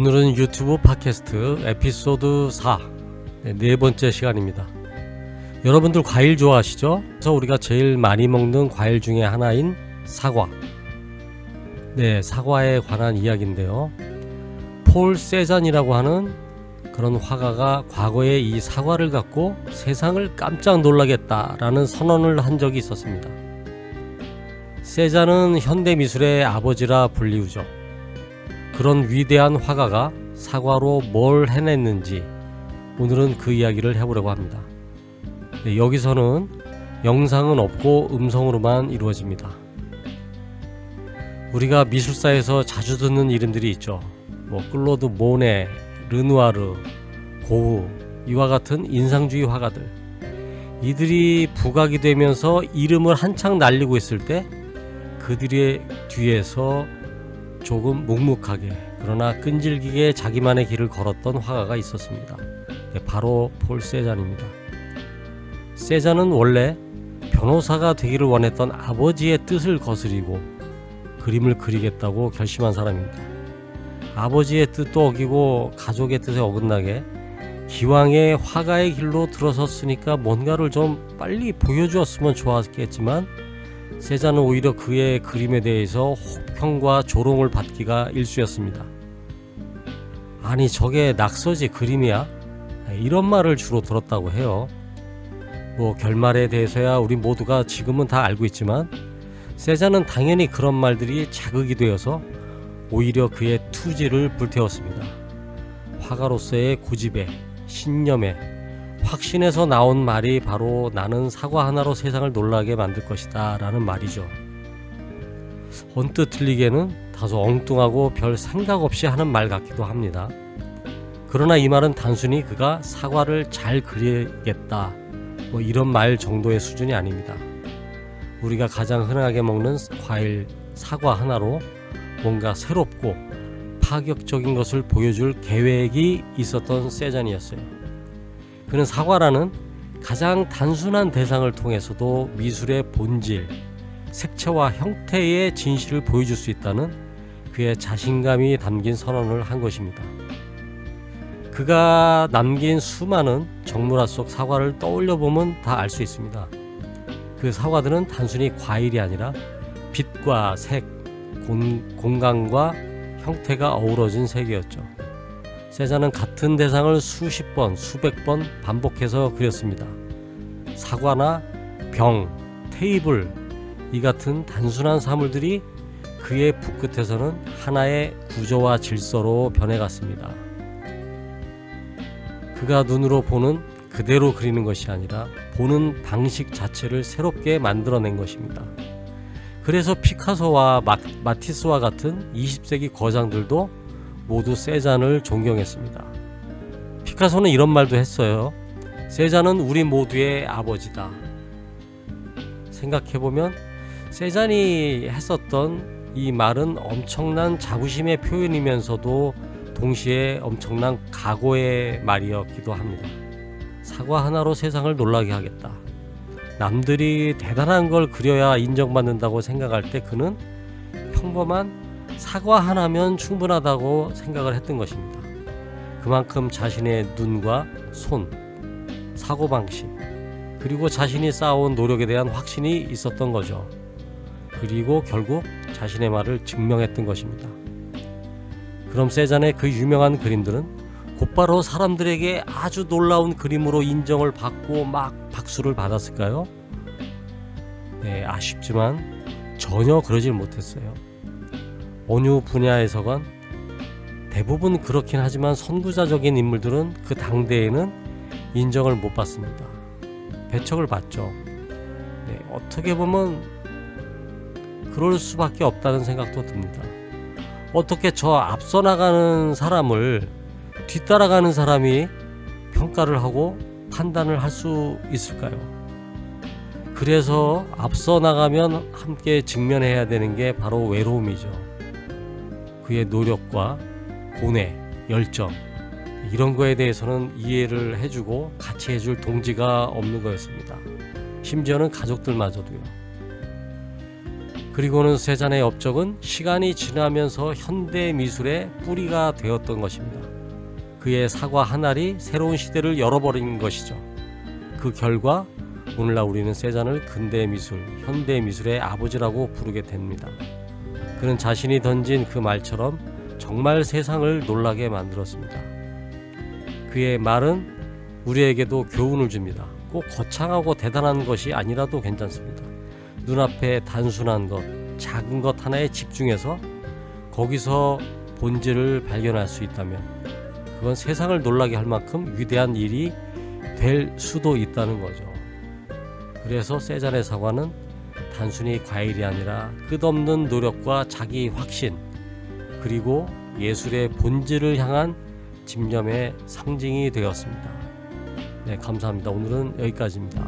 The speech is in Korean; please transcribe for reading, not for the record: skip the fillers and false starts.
오늘은 유튜브 팟캐스트 에피소드 4 네 번째 시간입니다. 여러분들 과일 좋아하시죠? 그래서 우리가 제일 많이 먹는 과일 중에 하나인 사과. 네, 사과에 관한 이야기인데요. 폴 세잔이라고 하는 그런 화가가 과거에 이 사과를 갖고 세상을 깜짝 놀라겠다라는 선언을 한 적이 있었습니다. 세잔은 현대미술의 아버지라 불리우죠. 그런 위대한 화가가 사과로 뭘 해냈는지 오늘은 그 이야기를 해보려고 합니다. 네, 여기서는 영상은 없고 음성으로만 이루어집니다. 우리가 미술사에서 자주 듣는 이름들이 있죠. 클로드 모네, 르누아르, 고흐 이와 같은 인상주의 화가들. 이들이 부각이 되면서 이름을 한창 날리고 있을 때 그들의 뒤에서 조금 묵묵하게 그러나 끈질기게 자기만의 길을 걸었던 화가가 있었습니다. 바로 폴 세잔입니다. 세잔은 원래 변호사가 되기를 원했던 아버지의 뜻을 거스리고 그림을 그리겠다고 결심한 사람입니다. 아버지의 뜻도 어기고 가족의 뜻에 어긋나게 기왕에 화가의 길로 들어섰으니까 뭔가를 좀 빨리 보여주었으면 좋았겠지만 세잔은 오히려 그의 그림에 대해서 혹평과 조롱을 받기가 일쑤였습니다. 아니 저게 낙서지 그림이야? 이런 말을 주로 들었다고 해요. 결말에 대해서야 우리 모두가 지금은 다 알고 있지만 세잔은 당연히 그런 말들이 자극이 되어서 오히려 그의 투지를 불태웠습니다. 화가로서의 고집에 신념에 확신에서 나온 말이 바로 나는 사과 하나로 세상을 놀라게 만들 것이다 라는 말이죠. 언뜻 들리기에는 다소 엉뚱하고 별 생각 없이 하는 말 같기도 합니다. 그러나 이 말은 단순히 그가 사과를 잘 그리겠다 이런 말 정도의 수준이 아닙니다. 우리가 가장 흔하게 먹는 과일 사과 하나로 뭔가 새롭고 파격적인 것을 보여줄 계획이 있었던 세잔이었어요. 그는 사과라는 가장 단순한 대상을 통해서도 미술의 본질, 색채와 형태의 진실을 보여줄 수 있다는 그의 자신감이 담긴 선언을 한 것입니다. 그가 남긴 수많은 정물화 속 사과를 떠올려 보면 다 알 수 있습니다. 그 사과들은 단순히 과일이 아니라 빛과 색, 공간과 형태가 어우러진 색이었죠. 세잔은 같은 대상을 수십 번, 수백 번 반복해서 그렸습니다. 사과나 병, 테이블 이 같은 단순한 사물들이 그의 붓끝에서는 하나의 구조와 질서로 변해갔습니다. 그가 눈으로 보는 그대로 그리는 것이 아니라 보는 방식 자체를 새롭게 만들어낸 것입니다. 그래서 피카소와 마티스와 같은 20세기 거장들도 모두 세잔을 존경했습니다. 피카소는 이런 말도 했어요. 세잔은 우리 모두의 아버지다. 생각해보면 세잔이 했었던 이 말은 엄청난 자부심의 표현이면서도 동시에 엄청난 각오의 말이었기도 합니다. 사과 하나로 세상을 놀라게 하겠다. 남들이 대단한 걸 그려야 인정받는다고 생각할 때 그는 평범한 사과 하나면 충분하다고 생각을 했던 것입니다. 그만큼 자신의 눈과 손, 사고방식, 그리고 자신이 쌓아온 노력에 대한 확신이 있었던 거죠. 그리고 결국 자신의 말을 증명했던 것입니다. 그럼 세잔의 그 유명한 그림들은 곧바로 사람들에게 아주 놀라운 그림으로 인정을 받고 막 박수를 받았을까요? 네, 아쉽지만 전혀 그러질 못했어요. 어느 분야에서건 대부분 그렇긴 하지만 선구자적인 인물들은 그 당대에는 인정을 못 받습니다. 배척을 받죠. 네, 어떻게 보면 그럴 수밖에 없다는 생각도 듭니다. 어떻게 저 앞서 나가는 사람을 뒤따라가는 사람이 평가를 하고 판단을 할 수 있을까요? 그래서 앞서 나가면 함께 직면해야 되는 게 바로 외로움이죠. 그의 노력과 고뇌, 열정 이런 거에 대해서는 이해를 해주고 같이 해줄 동지가 없는 거였습니다. 심지어는 가족들마저도요. 그리고는 세잔의 업적은 시간이 지나면서 현대 미술의 뿌리가 되었던 것입니다. 그의 사과 한 알이 새로운 시대를 열어버린 것이죠. 그 결과 오늘날 우리는 세잔을 근대 미술, 현대 미술의 아버지라고 부르게 됩니다. 그는 자신이 던진 그 말처럼 정말 세상을 놀라게 만들었습니다. 그의 말은 우리에게도 교훈을 줍니다. 꼭 거창하고 대단한 것이 아니라도 괜찮습니다. 눈앞에 단순한 것, 작은 것 하나에 집중해서 거기서 본질을 발견할 수 있다면 그건 세상을 놀라게 할 만큼 위대한 일이 될 수도 있다는 거죠. 그래서 세잔의 사과는 단순히 과일이 아니라 끝없는 노력과 자기 확신, 그리고 예술의 본질을 향한 집념의 상징이 되었습니다. 네, 감사합니다. 오늘은 여기까지입니다.